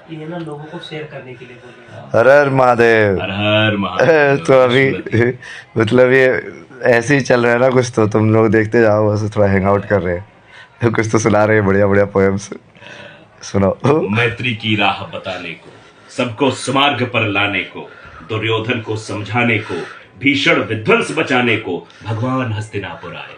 ये ना लोगों को शेयर करने के लिए बोले। हर हर महादेव। हर हर महादेव। तो अभी मतलब ये ऐसे ही चल रहा है ना कुछ, तो तुम लोग देखते जाओ, बस थोड़ा हैंग आउट कर रहे हैं, कुछ तो सुना रहे हैं बढ़िया बढ़िया पोएम्स, सुनो। मैत्री की राह बताने को, सबको सुमार्ग पर लाने को, दुर्योधन को समझाने को, भीषण विध्वंस बचाने को भगवान हस्तिनापुर आए।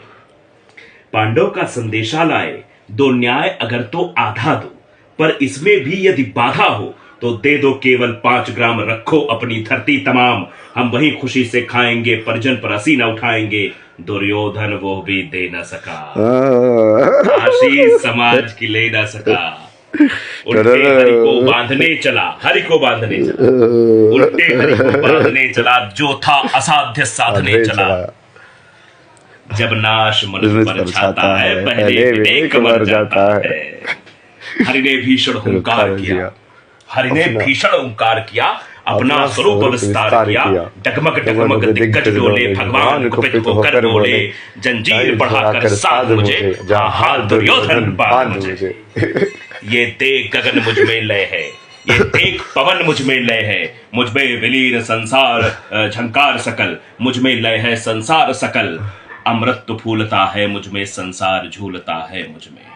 पांडव का संदेशा लाए, दो न्याय अगर तो आधा दो, पर इसमें भी यदि बाधा हो तो दे दो केवल 5 ग्राम, रखो अपनी धरती तमाम, हम वही खुशी से खाएंगे, परिजन पर हंसी न उठाएंगे। दुर्योधन वो भी दे न सका, आशीष समाज की ले न सका। उल्टे हरि को बांधने चला, हरि को बांधने चला, उल्टे हरि को बांधने चला, जो था असाध्य साधने चला। जब नाश मनुष्य पर छाता है, पहले विवेक मर जाता है। हरि ने भीषण हुंकार किया, हरि ने भीषण हुंकार किया, अपना स्वरूप विस्तार किया। डगमग डगमग दिग्गज डोले, भगवान कुपित होकर बोले, जंजीर बढ़ाकर साध मुझे, हाथ दुर्योधन बांध मुझे। ये देख गगन मुझ में लय है, ये देख पवन मुझ में लय है, मुझ में विलीन संसार झंकार सकल, मुझ में लय है संसार सकल। अमृत फूलता है मुझ में, संसार झूलता है मुझ में।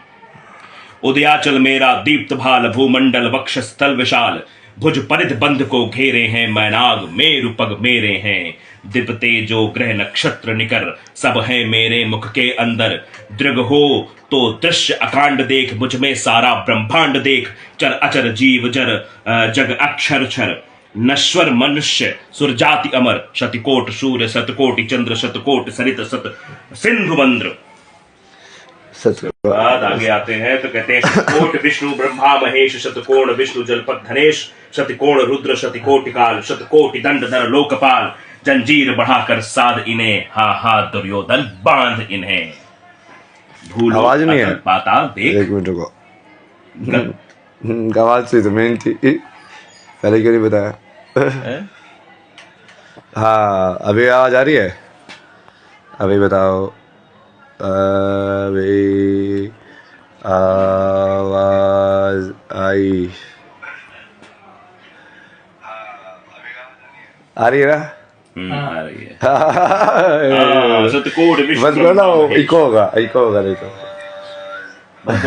उदयाचल मेरा दीप्त भाल, भूमंडल वक्ष स्थल विशाल, भुज परिध बंध को घेरे हैं, मैनाग मेरु पग मेरे हैं। दिपते जो ग्रह नक्षत्र निकर, सब है मेरे मुख के अंदर। दृग हो तो दृश्य अकांड देख, मुझ में सारा ब्रह्मांड देख। चर अचर जीव जर जग अक्षर छर, नश्वर मनुष्य सुरजाति अमर। शतकोट सूर्य शतकोटि चंद्र, शतकोट सरित सत सिंधु मंद्र। बाद आगे आते हैं तो कहते हैं, शतकोट विष्णु ब्रह्मा महेश, शतकोण विष्णु जलपथ धनेश, शतकोण रुद्र शतकोटि काल, शतकोटि दंड धर लोकपाल। जंजीर बढ़ाकर साध इन्हें, हा हा दुर्योधन बांध इन्हें। भूलो आवाज नहीं है, पाताल देख। एक मिनट रुको, आवाज से तो मेन थी, पहले क्यों नहीं बताया? हाँ अभी आवाज आ रही है, अभी बताओ। अभी आवाज आई, आ रही है ना? आ रही है। शतकोट विष्णु बस बोला, इको होगा नहीं तो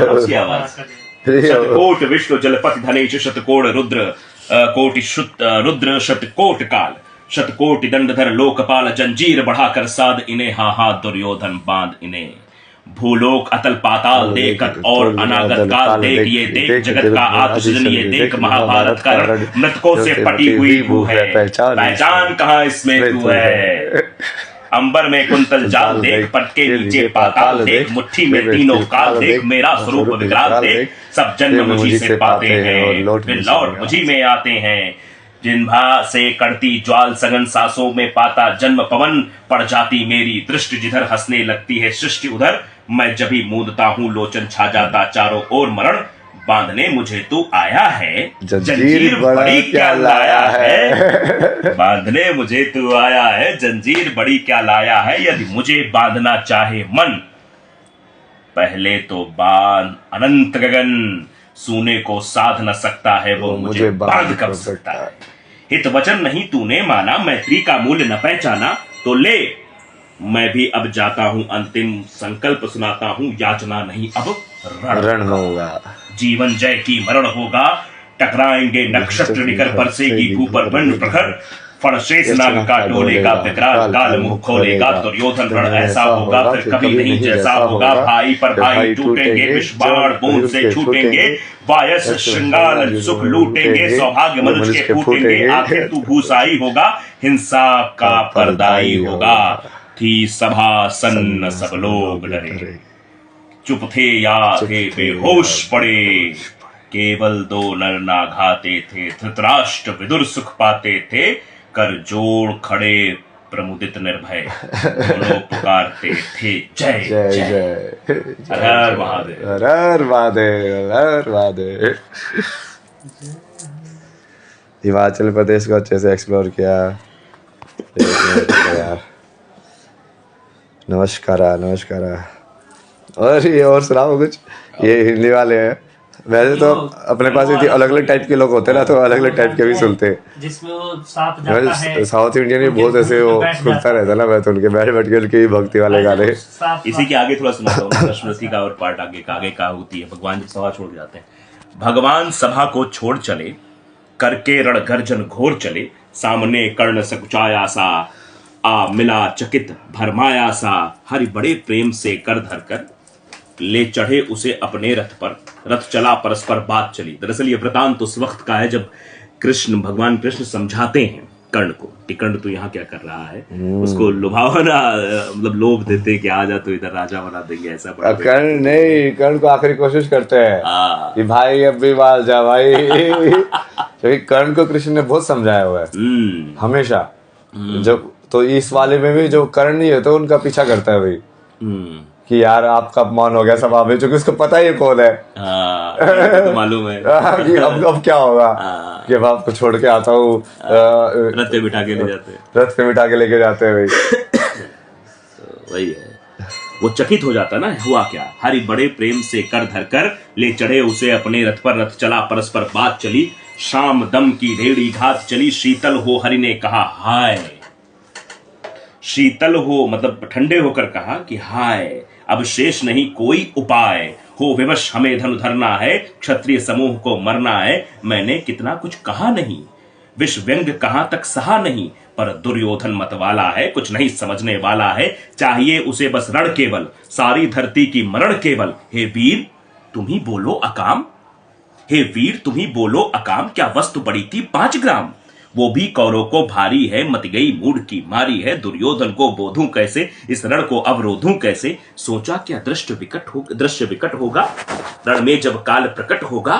उसकी आवाज। शतकोट विष्णु जलपथ धनेश, शतकोट रुद्र कोटि रुद्र शतकोट काल, शतकोटि दंडधर लोकपाल। जंजीर बढ़ाकर साध इन्हें, हा हा दुर्योधन बांध इन्हें। भूलोक अतल पाताल देख और अनागत काल देख, ये देख जगत का आत्मसृजन, ये देख महाभारत का मृतकों से पटी हुई भू है। पहचान कहाँ इसमें तू है। अंबर में कुंतल जाल देख, पट के नीचे पाताल देख। मुट्ठी में तीनों काल देख, मेरा स्वरूप विकराल देख। सब जन्म मुझी से पाते हैं, वे लौट मुझी में आते हैं। जिन्भा से कड़ती ज्वाल, सघन सांसों में पाता जन्म पवन। पड़ जाती मेरी दृष्टि जिधर, हंसने लगती है सृष्टि उधर। मैं जब ही मूंदता हूँ लोचन, छा जाता चारों ओर मरण। बांधने मुझे तू आया है, जंजीर बड़ी क्या लाया है। बांधने मुझे तू आया है, जंजीर बड़ी क्या लाया है। यदि मुझे बांधना चाहे मन, पहले तो बांध अनंत गगन। सूने को साध न सकता है, वो मुझे बांध कर सकता है। हित वचन नहीं तूने माना, मैत्री का मूल्य न पहचाना, तो ले मैं भी अब जाता हूं। अंतिम संकल्प सुनाता हूं, याचना नहीं अब रण होगा। जीवन जय की मरण होगा, टकराएंगे नक्षत्र निकर, बरसेगी भू पर बंड प्रखर। फणशेष नाग का डोलेगा, विकराल काल मुंह खोलेगा। दुर्योधन रण ऐसा होगा फिर कभी नहीं जैसा होगा। भाई पर भाई टूटेंगे, विष बाण बूंद से छूटेंगे। वायस श्रृंगार सुख लूटेंगे, सौभाग्य मनुष्य के फूटेंगे। आखिर तू भूसाई होगा, हिंसा का परदाई होगा। थी सभा सन्न सब लोग डरे, चुप थे या थे बेहोश पड़े। केवल 2 नर नाघाते थे, धृतराष्ट्र विदुर सुख पाते थे। कर जोड़ खड़े प्रमुदित निर्भय, दोनों पुकारते थे जय जय जय। हर हर महादेव, हर हर महादेव, हर महादेव। हिमाचल प्रदेश को अच्छे से एक्सप्लोर किया। नमस्कार। और ये और सुनाओ कुछ, ये हिंदी वाले हैं। वैसे तो अपने पास इतनी अलग अलग टाइप के लोग होते हैं ना, तो अलग अलग टाइप के भी सुनते हैं। जिसमें वो सांप जाता है, साउथ इंडियन भी बहुत ऐसे वो सुनता रहता है ना, मैं तो उनके बैठ के उनके भक्ति वाले गाने। इसी के आगे थोड़ा सुनाता हूँ स्मृति का और पार्ट आगे का होती है। भगवान जब सभा छोड़ के जाते हैं, भगवान सभा को छोड़ चले, करके रण गर्जन घोर चले, सामने कर्ण सकुचाया सा, आ मिला चकित भरमाया सा, हरि बड़े प्रेम से कर धर कर ले चढ़े उसे अपने रथ पर, रथ चला परस्पर बात चली। दरअसल ये वृतांत उस वक्त का है जब भगवान कृष्ण समझाते हैं कर्ण को कि कर्ण तू यहाँ क्या कर रहा है। उसको लुभावना मतलब लोभ देते हैं कि आ जा तो इधर राजा बना देंगे, ऐसा कर्ण को आखिरी कोशिश करते हैं कि भाई अब भी बाल जा भाई। क्योंकि कर्ण को कृष्ण ने बहुत समझाया हुआ है हमेशा। जब तो इस वाले में भी जो कर्ण नहीं है तो उनका पीछा करता है भाई कि यार आपका अपमान हो गया सभा में, क्योंकि उसको पता ही कौन है। तो मालूम है कि अब क्या होगा कि अब आपको छोड़ के आता हूँ, रथ पे बिठा के ले जाते हैं, रथ पे बिठा के लेके जाते हैं भाई। तो वही है, वो चकित हो जाता ना, हुआ क्या, हरि बड़े प्रेम से कर धर कर ले चढ़े उसे अपने रथ पर, रथ चला परस्पर बात चली, शाम दम की ढेड़ी घात चली, शीतल हो हरि ने कहा हाय। शीतल हो मतलब ठंडे होकर कहा कि हाय, अब शेष नहीं कोई उपाय, हो विवश हमें धनु धरना है, क्षत्रिय समूह को मरना है, मैंने कितना कुछ कहा नहीं, विष व्यंग कहां तक सहा नहीं, पर दुर्योधन मत वाला है, कुछ नहीं समझने वाला है, चाहिए उसे बस रण केवल, सारी धरती की मरण केवल, हे वीर तुम ही बोलो अकाम, हे वीर तुम ही बोलो अकाम, क्या वस्तु बड़ी थी 5 ग्राम, वो भी कौरों को भारी है, मत गई मूड की मारी है, दुर्योधन को बोधूं कैसे, इस रण को अवरोधूं कैसे, सोचा क्या दृश्य विकट होगा, रण में जब काल प्रकट होगा,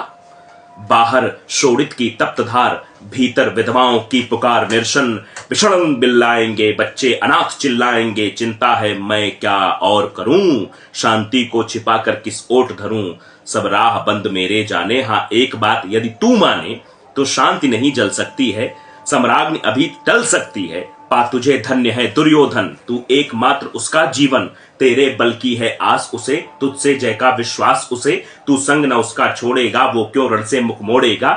बाहर शोणित की तप्त धार, भीतर विधवाओं की पुकार निर्शन, विषण बिल्लाएंगे बच्चे अनाथ चिल्लाएंगे, चिंता है मैं क्या और करूं, शांति को छिपा कर किस ओट धरूं, सब राह बंद मेरे जाने, हाँ एक बात यदि तू माने तो शांति नहीं जल सकती है, सम्राज्ञी अभी टल सकती है, पा तुझे धन्य है दुर्योधन, तू एकमात्र उसका जीवन, तेरे बल की है आस उसे, तुझसे जय का विश्वास उसे, तू संग न उसका छोड़ेगा, वो क्यों रण से मुख मोड़ेगा,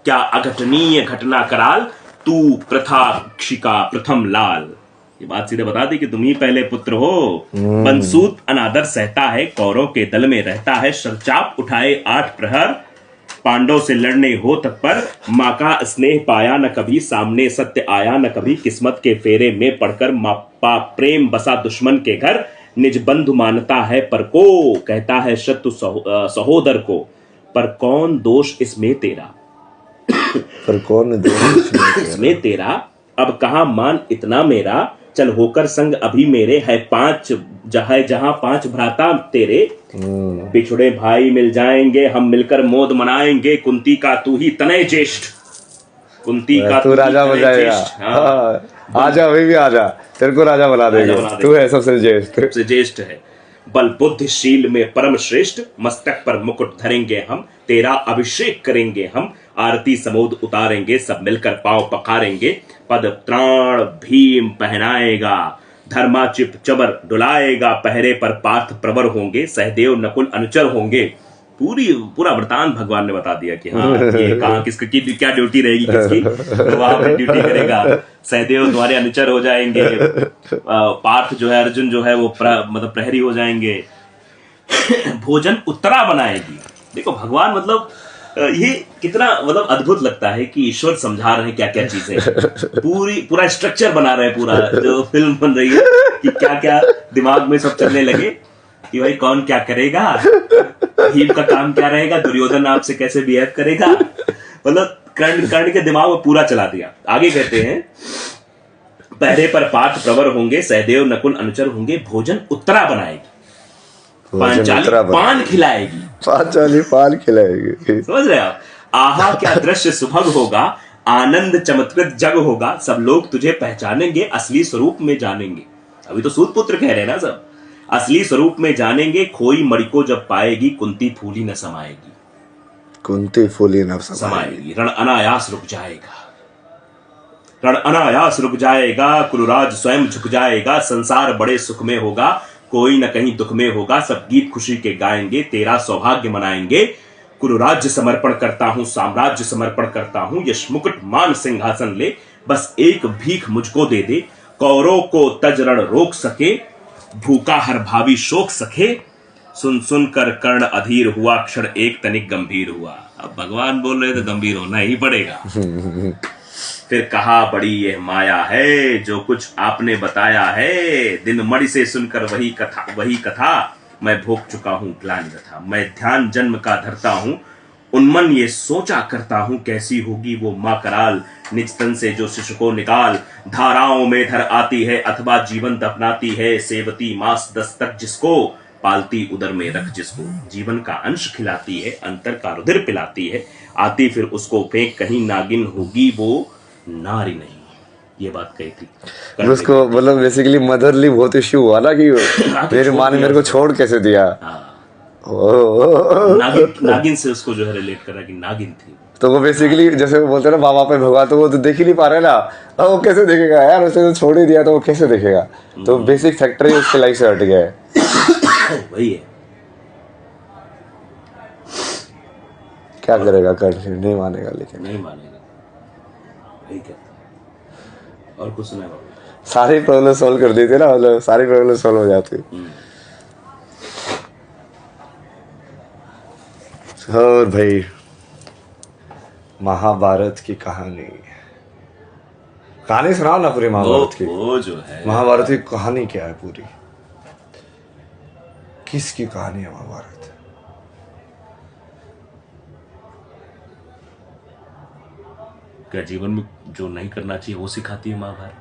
क्या अघटनीय घटना कराल, तू प्रथा क्षिका प्रथम लाल। ये बात सीधे बता दी कि तुम ही पहले पुत्र हो। बनसूत अनादर सहता है, कौरव के दल में रहता है, शरचाप उठाए 8 प्रहर, पांडव से लड़ने हो तत्पर, माँ का स्नेह पाया न कभी, सामने सत्य आया न कभी, किस्मत के फेरे में पड़कर मापा प्रेम बसा दुश्मन के घर, निज बंधु मानता है पर को, कहता है शत्रु सहोदर को, पर कौन दोष इसमें तेरा, पर कौन दोष इसमें तेरा, अब कहाँ मान इतना मेरा, चल होकर संग अभी मेरे, है 5 जहां 5 भ्राता तेरे, बिछुड़े भाई मिल जाएंगे, हम मिलकर मोद मनाएंगे, कुंती का तू ही तनय ज्येष्ठ, कुंती का तू राजा बन जाएगा। आजा अभी भी आजा, तेरे को राजा बना देंगे, तू है सबसे ज्येष्ठ है, बल बुद्धिशील में परम श्रेष्ठ, मस्तक पर मुकुट धरेंगे हम, तेरा अभिषेक करेंगे हम, आरती समोद उतारेंगे, सब मिलकर पांव पखारेंगे, पद त्राण भीम पहनाएगा, धर्माचिप चबर डुलाएगा, पहरे पर पार्थ प्रवर होंगे, सहदेव नकुल अनुचर होंगे। पूरा वृतांत भगवान ने बता दिया कि हाँ ये कहाँ किसकी क्या ड्यूटी रहेगी, किसकी तो वहां पर ड्यूटी करेगा, सहदेव तुम्हारे अनुचर हो जाएंगे, पार्थ जो है अर्जुन जो है वो मतलब प्रहरी हो जाएंगे, भोजन उत्तरा बनाएगी। देखो भगवान मतलब ये कितना मतलब अद्भुत लगता है कि ईश्वर समझा रहे हैं क्या क्या चीजें, पूरा स्ट्रक्चर बना रहे हैं, पूरा जो फिल्म बन रही है कि क्या क्या दिमाग में सब चलने लगे कि भाई कौन क्या करेगा, भीम का काम क्या रहेगा, दुर्योधन आपसे कैसे बिहेव करेगा, मतलब कर्ण के दिमाग में पूरा चला दिया। आगे कहते हैं पहरे पर पार्थ प्रवर होंगे, सहदेव नकुल अनुचर होंगे, भोजन उत्तरा बनाएगी, पांचाली पान खिलाएगी, पान खिलाएगी, समझ रहे आप, आहा क्या दृश्य सुभग होगा, आनंद चमत्कृत जग होगा, सब लोग तुझे पहचानेंगे, असली स्वरूप में जानेंगे। अभी तो सूत पुत्र कह रहे हैं ना सब, असली स्वरूप में जानेंगे, खोई मणि को जब पाएगी, कुंती फूली न समाएगी, कुंती फूली न समाएगी, रण अनायास रुक जाएगा, रण अनायास रुक जाएगा, कुरुराज स्वयं झुक जाएगा, संसार बड़े सुख में होगा, कोई न कहीं दुख में होगा, सब गीत खुशी के गाएंगे, तेरा सौभाग्य मनाएंगे, कुरु राज्य समर्पण करता हूं, साम्राज्य समर्पण करता हूं, यश मुकुट मान सिंहासन ले, बस एक भीख मुझको दे दे, कौरों को तज रण रोक सके, भूखा हर भावी शोक सके, सुन सुन कर कर्ण अधीर हुआ, क्षण एक तनिक गंभीर हुआ। अब भगवान बोल रहे तो गंभीर होना ही पड़ेगा। फिर कहा बड़ी यह माया है, जो कुछ आपने बताया है, दिन मणि से सुनकर वही कथा, मैं भोग चुका हूं ग्लानि व्यथा, मैं ध्यान जन्म का धरता हूं, उन्मन ये सोचा करता हूं, कैसी होगी वो माँ कराल, निज तन से जो शिशु को निकाल, धाराओं में धर आती है अथवा जीवंत अपनाती है, सेवती मास दस्तक जिसको, पालती उदर में रख जिसको, जीवन का अंश खिलाती है, अंतर का रुधिर पिलाती है, आती फिर उसको फेंक कहीं, नागिन होगी वो नारी नहीं। ये बात कही थी उसको, मतलब बेसिकली मदरली बहुत इश्यू हुआ ना कि मेरी माँ ने मेरे को छोड़ कैसे दिया। नागिन से उसको जो है रिलेट करा कि नागिन थी। तो वो बेसिकली जैसे वो बोलते हैं ना बाबा पे भगवान, तो वो तो देख ही नहीं पा रहे ना, अब वो कैसे देखेगा यार, उसे तो छोड़ ही दिया तो वो कैसे देखेगा। तो बेसिक फैक्टर ही उसके लाइफ से हट गया है। वही है, क्या करेगा, कर नहीं मानेगा, लेकिन नहीं मानेगा, वही कहता है। और कुछ सुना बाबू? सारी प्रॉब्लम सॉल्व कर देते ना, मतलब सारी प्रॉब्लम सॉल्व हो जाती। और भाई महाभारत की कहानी सुनाओ ना पूरी महाभारत की। वो जो है महाभारत की कहानी क्या है पूरी, किसकी कहानी है महाभारत? क्या जीवन में जो नहीं करना चाहिए वो सिखाती है महाभारत?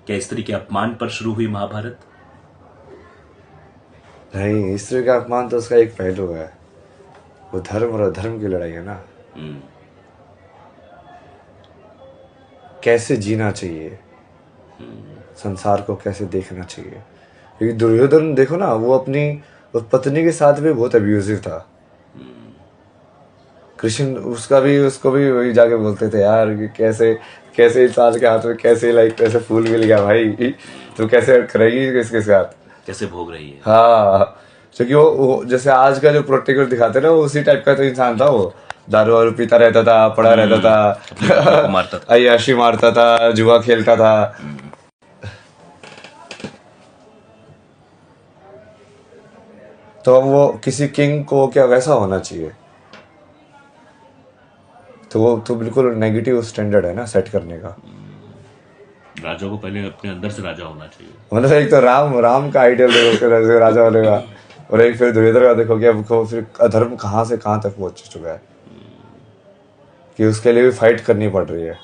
क्या स्त्री के अपमान पर शुरू हुई महाभारत? नहीं, स्त्री का अपमान तो उसका एक पहलू है, वो धर्म और अधर्म की लड़ाई है ना। कैसे जीना चाहिए, संसार को कैसे देखना चाहिए। क्योंकि दुर्योधन देखो ना, वो अपनी पत्नी के साथ भी बहुत अब्यूजिव था। कृष्ण उसको भी वही जाके बोलते थे यार कि कैसे इंसान के हाथ में कैसे फूल मिल गया भाई, तो कैसे करेगी इसके साथ, कैसे भोग रही है। हाँ, क्योंकि वो जैसे आज का जो प्रोटेक्टर दिखाते ना, वो उसी टाइप का तो इंसान था। वो दारू वारू पीता रहता था, पड़ा रहता था, मारता था, अय्याशी मारता था, जुआ खेलता था। तो वो किसी किंग को क्या वैसा होना चाहिए? तो वो तो बिल्कुल नेगेटिव स्टैंडर्ड है ना सेट करने का। राजा को पहले अपने अंदर से राजा होना चाहिए। मतलब एक तो राम का आइडियल देखो राजा होने का, और एक फिर दुर्योधन का देखो कि अब फिर अधर्म कहाँ से कहाँ तक पहुंच चुका है कि उसके लिए भी फाइट करनी पड़ रही है।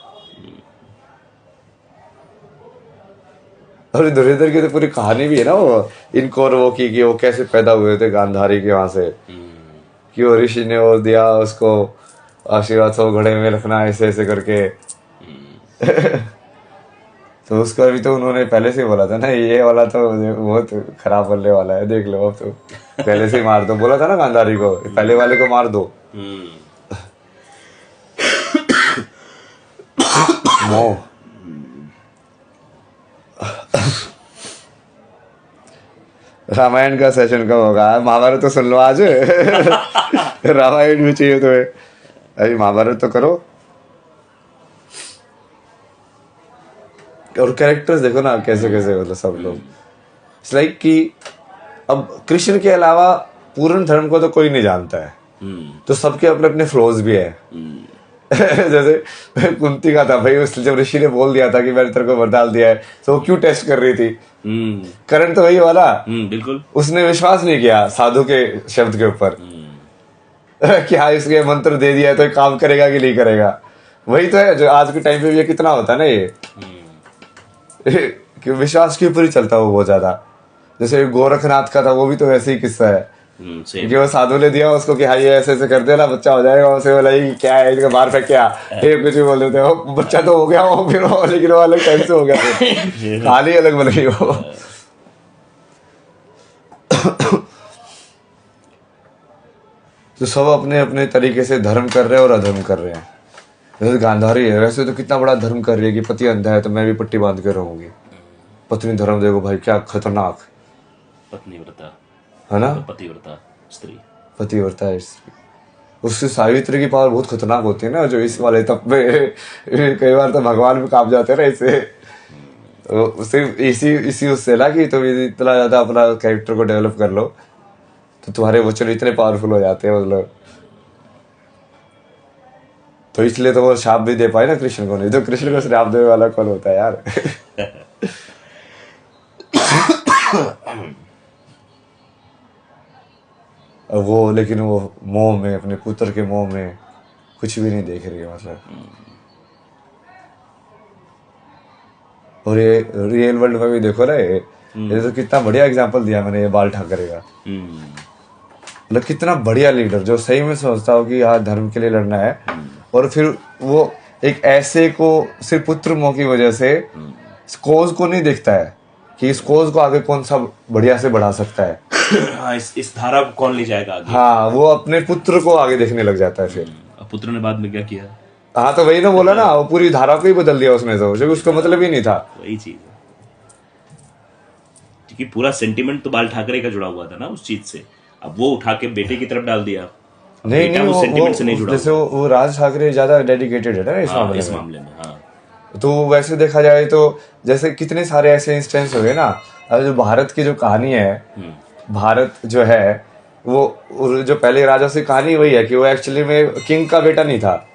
और दुर्योधन की तो पूरी कहानी भी है ना, वो इन कौरवों की कि वो कैसे पैदा हुए थे गांधारी के वहां से, कि वो ऋषि ने वो दिया उसको आशीर्वाद, सो घड़े में रखना ऐसे ऐसे करके। तो उसका भी तो उन्होंने पहले से बोला था ना, ये वाला तो बहुत खराब बनने वाला है, देख लो अब तो पहले से ही मार दो, बोला था ना गांधारी को, पहले वाले को मार दो। मोह। रामायण का सेशन कब होगा? महाभारत तो सुन लो आज। रामायण भी चाहिए तुम्हें, अरे महाभारत तो करो। और कैरेक्टर्स देखो ना कैसे कैसे, मतलब सब लोग इट्स लाइक कि अब कृष्ण के अलावा पूर्ण धर्म को तो कोई नहीं जानता है, तो सबके अपने अपने फ्लॉज भी है। जैसे कुंती का था भाई, उस जब ऋषि ने बोल दिया था कि मैंने तेरे को वरदान दिया है, तो वो क्यों टेस्ट कर रही थी? करण तो वही वाला, बिल्कुल उसने विश्वास नहीं किया साधु के शब्द के ऊपर कि हाँ इसके मंत्र दे दिया है तो ये काम करेगा कि नहीं करेगा। वही तो है जो आज के टाइम पे भी कितना होता है ना ये कि विश्वास के ऊपर ही चलता है वो बहुत ज्यादा। जैसे गोरखनाथ का था, वो भी तो वैसे ही किस्सा है कि वो साधु ने दिया उसको कि हाँ ये ऐसे ऐसे कर देना बच्चा हो जाएगा, उसे बोला क्या है इसका बाहर फेंक क्या ये कुछ भी बोल देते हो, बच्चा तो हो गया वो, फिर वो लेकिन वो अलग टाइम से हो गया, कहानी अलग बन गई वो। तो सब अपने अपने तरीके से धर्म कर रहे हैं और अधर्म कर रहे हैं। जैसे गांधारी है, वैसे तो कितना बड़ा धर्म कर रही है कि पति अंधा है तो मैं भी पट्टी बांध के रहूंगी। पत्नी धर्म देखो भाई क्या खतरनाक, पत्नी व्रता है ना, पति व्रता स्त्री। पतिव्रता है स्त्री। उससे सावित्री की पावर बहुत खतरनाक होती है ना, जो इस वाले तब में कई बार तो भगवान भी कांप जाते हैं ना इससे। तो सिर्फ इसी उससे ना कि तुम इतना ज्यादा अपना कैरेक्टर को डेवलप कर लो तो तुम्हारे वचन इतने पावरफुल हो जाते हैं मतलब। तो इसलिए तो वो शाप भी दे पाए ना कृष्ण को, नहीं तो कृष्ण को श्राप देने वाला कौन होता है यार। वो लेकिन वो मोह में, अपने पुत्र के मोह में कुछ भी नहीं देख रही है मतलब। और ये रियल वर्ल्ड में भी देखो ना, ये तो कितना बढ़िया एग्जांपल दिया मैंने ये बाल ठाकरे का। मतलब कितना बढ़िया लीडर जो सही में सोचता हो कि हाँ धर्म के लिए लड़ना है, और फिर वो एक ऐसे को सिर्फ पुत्र मोह की वजह से इस कोज को नहीं देखता है कि इस कोज को आगे कौन सा बढ़िया से बढ़ा सकता है। हाँ, इस धारा को कौन ले जाएगा आगे। हाँ, वो अपने पुत्र को आगे देखने लग जाता है फिर। पुत्र ने बाद में क्या किया? हाँ, तो वही ना बोला ना, वो पूरी धारा को ही बदल दिया उसने, तो जो उसका मतलब ही नहीं था। वही चीज है, क्योंकि पूरा सेंटिमेंट तो बाल ठाकरे का जुड़ा हुआ था ना उस चीज से। अब वो उठा के बेटे की तरफ डाल दिया। नहीं, वो सेंटिमेंट से नहीं जुड़ा। जैसे वो राज ठाकरे ज्यादा डेडिकेटेड है ना इस मामले में। हाँ, तो वैसे देखा जाए तो जैसे कितने सारे ऐसे इंस्टेंस हुए ना। अब जो भारत की जो कहानी है, भारत जो है वो जो पहले राजा से कहानी वही है कि वो एक्चुअली में किंग का बेटा नहीं था,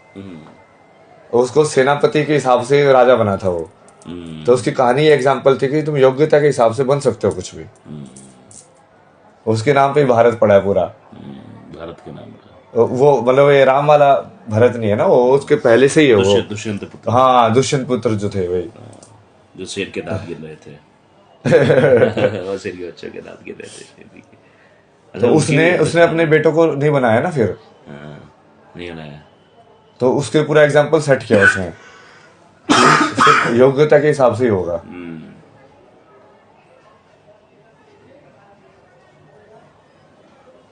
उसको सेनापति के हिसाब से राजा बना था वो। तो उसकी कहानी एग्जाम्पल थी कि तुम योग्यता के हिसाब से बन सकते हो कुछ भी। उसके नाम पे ही भारत पड़ा है पूरा, भारत के नाम पे। वो मतलब ये राम वाला भरत नहीं है ना, वो उसके पहले से ही है वो। दुष्यंत पुत्र। हाँ, दुष्यंत पुत्र जो थे वही, जो शेर के दांत गिर रहे थे। वो शेर के बच्चों के दांत गिर रहे थे शेर के। तो उसने अपने बेटों को नहीं बनाया ना फिर। नहीं बनाया, तो उसके पूरा एग्जाम्पल सेट किया उसने। योग्यता के हिसाब से ही होगा।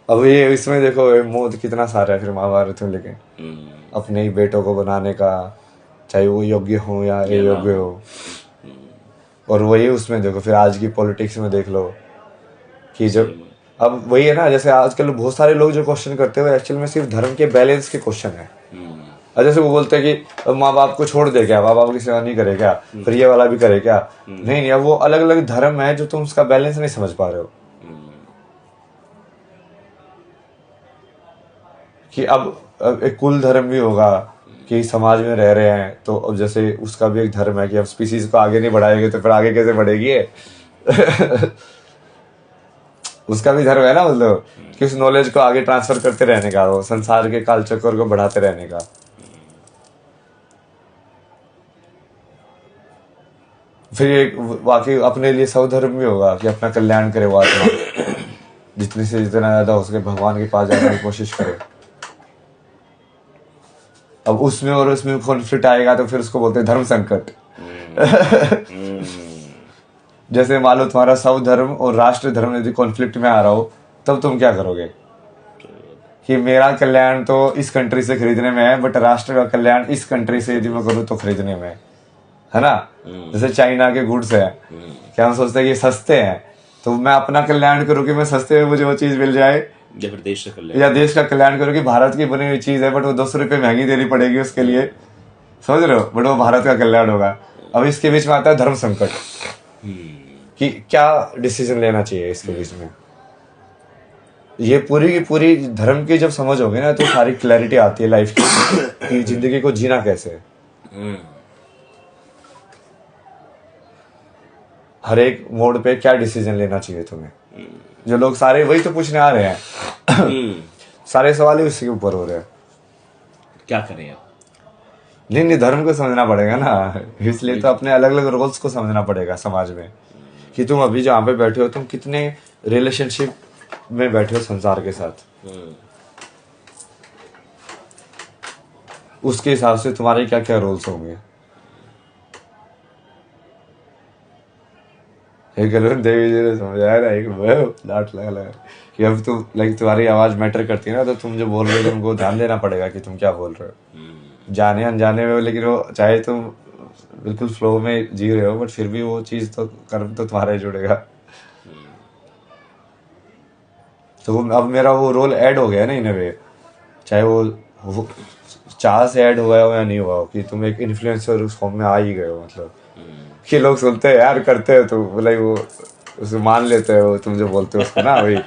अब ये इसमें देखो मोद कितना सारा है फिर महाभारत में, लेकिन अपने ही बेटों को बनाने का, चाहे वो योग्य हो या अयोग्य हो। और वही उसमें देखो फिर आज की पॉलिटिक्स में देख लो कि जब अब वही है ना, जैसे आजकल बहुत सारे लोग जो क्वेश्चन करते हुए एक्चुअल में सिर्फ धर्म के बैलेंस के क्वेश्चन है। और जैसे वो बोलते हैं कि माँ बाप को छोड़ दे क्या, माँ बाप की सेवा नहीं करे क्या, फिर ये वाला भी करे क्या। नहीं, अब वो अलग अलग धर्म है जो तुम उसका बैलेंस नहीं समझ पा रहे हो। कि अब एक कुल धर्म भी होगा कि समाज में रह रहे हैं, तो अब जैसे उसका भी एक धर्म है कि अब स्पीसीज को आगे नहीं बढ़ाएंगे तो फिर आगे कैसे बढ़ेगी। उसका भी धर्म है ना, मतलब कि उस नॉलेज को आगे ट्रांसफर करते रहने का, वो संसार के कालचक्र को बढ़ाते रहने का। फिर एक वाकई अपने लिए स्वधर्म भी होगा कि अपना कल्याण करे वो आत्मा, जितने से जितना ज्यादा हो सके भगवान के पास जाने की कोशिश करे। अब उसमें और उसमें कॉन्फ्लिक्ट आएगा तो फिर उसको बोलते हैं धर्म संकट। जैसे मान लो तुम्हारा सब धर्म और राष्ट्र धर्म यदि कॉन्फ्लिक्ट में आ रहा हो, तब तुम क्या करोगे कि मेरा कल्याण तो इस कंट्री से खरीदने में है, बट राष्ट्र का कल्याण इस कंट्री से यदि मैं करूँ तो खरीदने में है ना। जैसे चाइना के गुड्स है, क्या हम सोचते हैं कि सस्ते हैं, तो मैं अपना कल्याण करूँ कि मैं सस्ते में मुझे वो चीज मिल जाए, या फिर देश का कल्याण करो कि भारत की बनी हुई चीज है बट वो 200 रुपये महंगी देनी पड़ेगी उसके लिए, समझ रहे हो, बट वो भारत का कल्याण होगा। अब इसके बीच में आता है धर्म संकट कि क्या डिसीजन लेना चाहिए इसके बीच में। ये पूरी की पूरी धर्म की जब समझ होगी ना तो सारी क्लैरिटी आती है लाइफ की कि जिंदगी को जीना कैसे है। हर एक मोड पे क्या डिसीजन लेना चाहिए तुम्हें। जो लोग सारे वही तो पूछने आ रहे हैं। सारे सवाल ही उसके ऊपर हो रहे हैं, क्या करें अब। नहीं, धर्म को समझना पड़ेगा ना, इसलिए तो अपने अलग अलग रोल्स को समझना पड़ेगा समाज में कि तुम अभी जहाँ पे बैठे हो तुम कितने रिलेशनशिप में बैठे हो संसार के साथ, उसके हिसाब से तुम्हारे क्या क्या रोल्स होंगे। देवी जी ने समझाया ना, एक लाट लगा कि अब तुम तुम्हारी आवाज मैटर करती है ना, तो तुम जो बोल रहे हो तुमको ध्यान देना पड़ेगा कि तुम क्या बोल रहे हो, जाने अनजाने में। लेकिन वो चाहे तुम बिल्कुल फ्लो में जी रहे हो, बट फिर भी वो चीज तो कर्म तो तुम्हारा ही जुड़ेगा। तो अब मेरा वो रोल ऐड हो गया ना इन वे, चाहे वो चाह से ऐड हुआ हो या नहीं हुआ हो, कि तुम एक इन्फ्लुएंसर उस फॉर्म में आ ही गए हो, मतलब कि लोग सुनते हैं यार करते हो तो लाइक वो उसे मान लेते हो, तुम जो बोलते हो उसको ना वही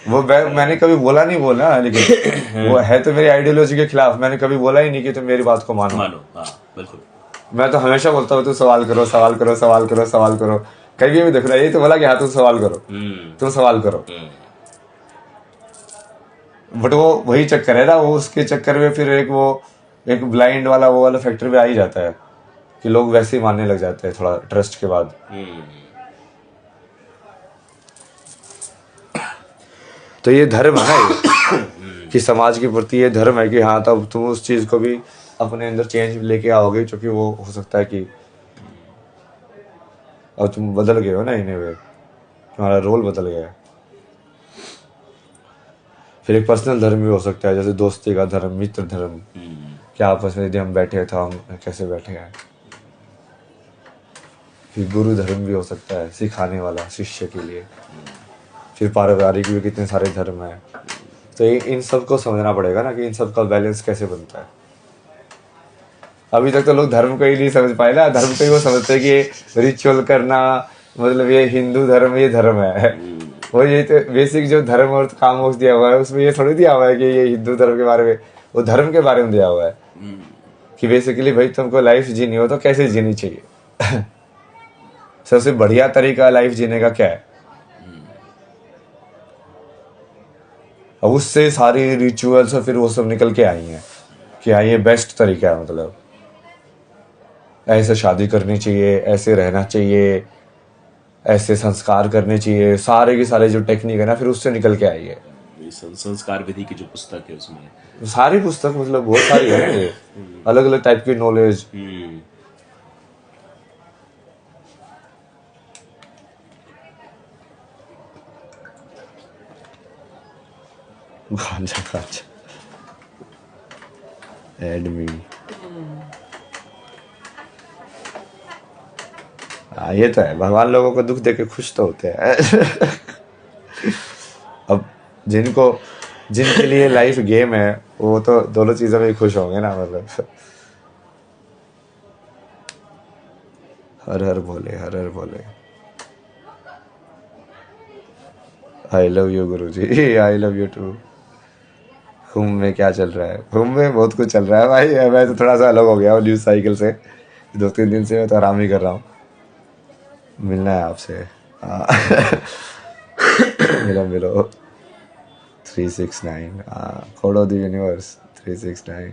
वो मैंने कभी बोला नहीं बोला, लेकिन वो है तो मेरी आइडियोलॉजी के खिलाफ। मैंने कभी बोला ही नहीं कि तुम मेरी बात को मानो। हाँ, बिल्कुल। मैं तो हमेशा बोलता हूँ तुम सवाल करो सवाल करो सवाल करो सवाल करो, कहीं भी देख रहा है यही तो बोला कि हाँ तुम सवाल करो, तुम सवाल करो। बट वो वही चक्कर है ना, वो उसके चक्कर में फिर एक ब्लाइंड वाला वो वाला फैक्टर भी आ ही जाता है कि लोग वैसे ही मानने लग जाते हैं थोड़ा ट्रस्ट के बाद। तो ये धर्म है ना ये कि समाज के प्रति ये धर्म है कि हाँ तब तुम उस चीज को भी अपने अंदर चेंज लेके आओगे, क्योंकि वो हो सकता है कि अब तुम बदल गए हो ना इन वे, तुम्हारा रोल बदल गया है। फिर एक पर्सनल धर्म भी हो सकता है, जैसे दोस्ती का धर्म, मित्र धर्म, क्या आपस में यदि हम बैठे तो हम कैसे बैठे हैं। फिर गुरु धर्म भी हो सकता है, सिखाने वाला शिष्य के लिए। फिर पारिवारिक भी कितने सारे धर्म हैं। तो इन सब को समझना पड़ेगा ना कि इन सब का बैलेंस कैसे बनता है। अभी तक तो लोग धर्म को ही नहीं समझ पाए ना, धर्म को ही वो समझते हैं कि रिचुअल करना मतलब ये हिंदू धर्म ये धर्म है। वो ये तो बेसिक जो धर्म और काम मोक्ष दिया हुआ है उसमें ये थोड़ी दिया हुआ है कि ये हिंदू धर्म के बारे में, वो धर्म के बारे में दिया हुआ है कि बेसिकली भाई तुमको लाइफ जीनी हो तो कैसे जीनी चाहिए। सबसे बढ़िया तरीका लाइफ जीने का क्या है, अब उससे सारी रिचुअल्स और फिर वो सब निकल के आई हैं कि हाँ ये बेस्ट तरीका है, मतलब ऐसे शादी करनी चाहिए, ऐसे रहना चाहिए, ऐसे संस्कार करने चाहिए, सारे के सारे जो टेक्निक है ना फिर उससे निकल के आई है। संस्कार विधि की जो पुस्तक है उसमें सारी पुस्तक मतलब बहुत सारी है ना, ये अलग अलग टाइप की नॉलेज। गांजा गांजा एडमी ये तो है, भगवान लोगों को दुख देके खुश तो होते हैं। अब जिनके लिए लाइफ गेम है वो तो दोनों चीजों में ही खुश होंगे ना, मतलब Har Har Bhole Har Har Bhole. I love you Guruji, I love you too. Kumbh में क्या चल रहा है? कुंभ में बहुत कुछ चल रहा है भाई। मैं तो थोड़ा सा अलग हो गया हूँ न्यूज़ साइकिल से, 2-3 दिन से मैं तो आराम ही कर रहा हूँ। मिलना है आपसे। मिलो 369 कोड ऑफ द यूनिवर्स 369।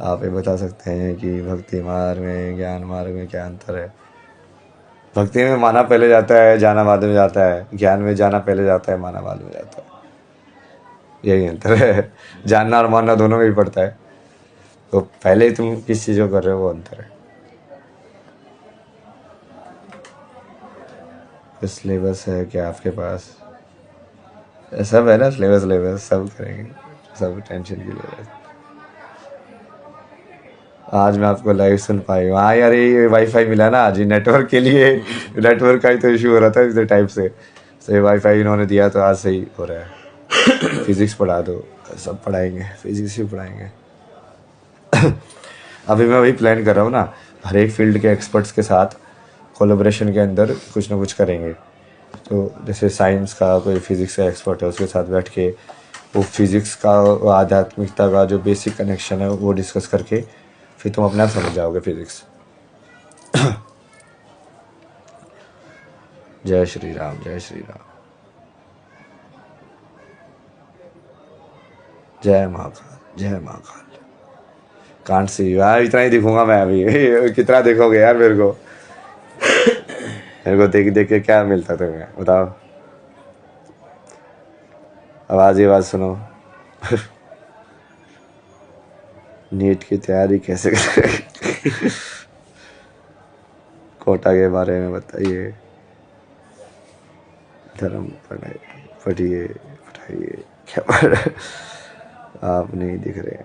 आप ये बता सकते हैं कि भक्ति मार्ग में ज्ञान मार्ग में क्या अंतर है? भक्ति में माना पहले जाता है, जाना बाद में जाता है। ज्ञान में जाना पहले जाता है, माना बाद में जाता है। यही अंतर है। जानना और मानना दोनों में भी पड़ता है। तो पहले तुम किस चीज़ को कर रहे हो वो अंतर है। सिलेबस है क्या आपके पास? सब है ना, सिलेबस सब करेंगे, सब टेंशन की ले। आज मैं आपको लाइव सुन पाई हूँ। हाँ यार ये वाईफाई मिला ना आज, नेटवर्क के लिए नेटवर्क का ही तो इशू हो रहा था इस टाइप से। तो वाईफाई इन्होंने दिया तो आज सही हो रहा है। फिजिक्स पढ़ा दो, सब पढ़ाएंगे, फिजिक्स भी पढ़ाएंगे। अभी मैं वही प्लान कर रहा हूँ ना, हर एक फील्ड के एक्सपर्ट्स के साथ कोलैबोरेशन के अंदर कुछ ना कुछ करेंगे। तो जैसे साइंस का कोई फिजिक्स का एक्सपर्ट है उसके साथ बैठ के वो फिजिक्स का आध्यात्मिकता का जो बेसिक कनेक्शन है वो डिस्कस करके फिर तुम अपने आप समझ जाओगे फिजिक्स। जय श्री राम, जय श्री राम, जय महाकाल, जय महाकाल। कांट सी यार, इतना ही दिखूंगा मैं अभी। कितना देखोगे यार मेरे को? मेरे को देख देख के क्या मिलता तुम्हें बताओ? आवाज ही आवाज सुनो। नीट की तैयारी कैसे करें? कोटा के बारे में बताइए। धर्म पढ़िए पढ़ाइए। क्या पढ़ आप नहीं दिख रहे।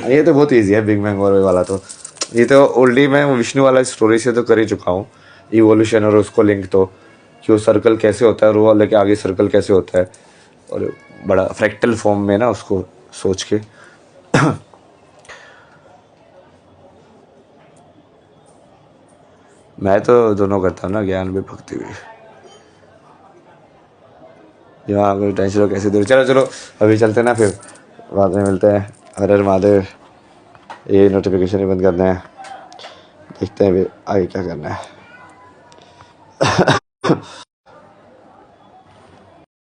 ये तो बहुत इजी है, बिग बैंग वाला तो। ये तो ऑलरेडी मैं विष्णु वाला स्टोरी से तो कर ही चुका हूँ। इवोल्यूशन और उसको लिंक, तो कि वो सर्कल कैसे होता है और वो लेके आगे सर्कल कैसे होता है, और बड़ा फ्रैक्टल फॉर्म में ना उसको सोच के मैं तो दोनों करता हूँ ना, ज्ञान भी भक्ति भी। दिमाग में टेंशन हो कैसे दूर। चलो चलो अभी चलते ना, फिर बाद में मिलते हैं। हर हर महादेव। ये नोटिफिकेशन ही बंद करना है, देखते हैं अभी आगे क्या करना है।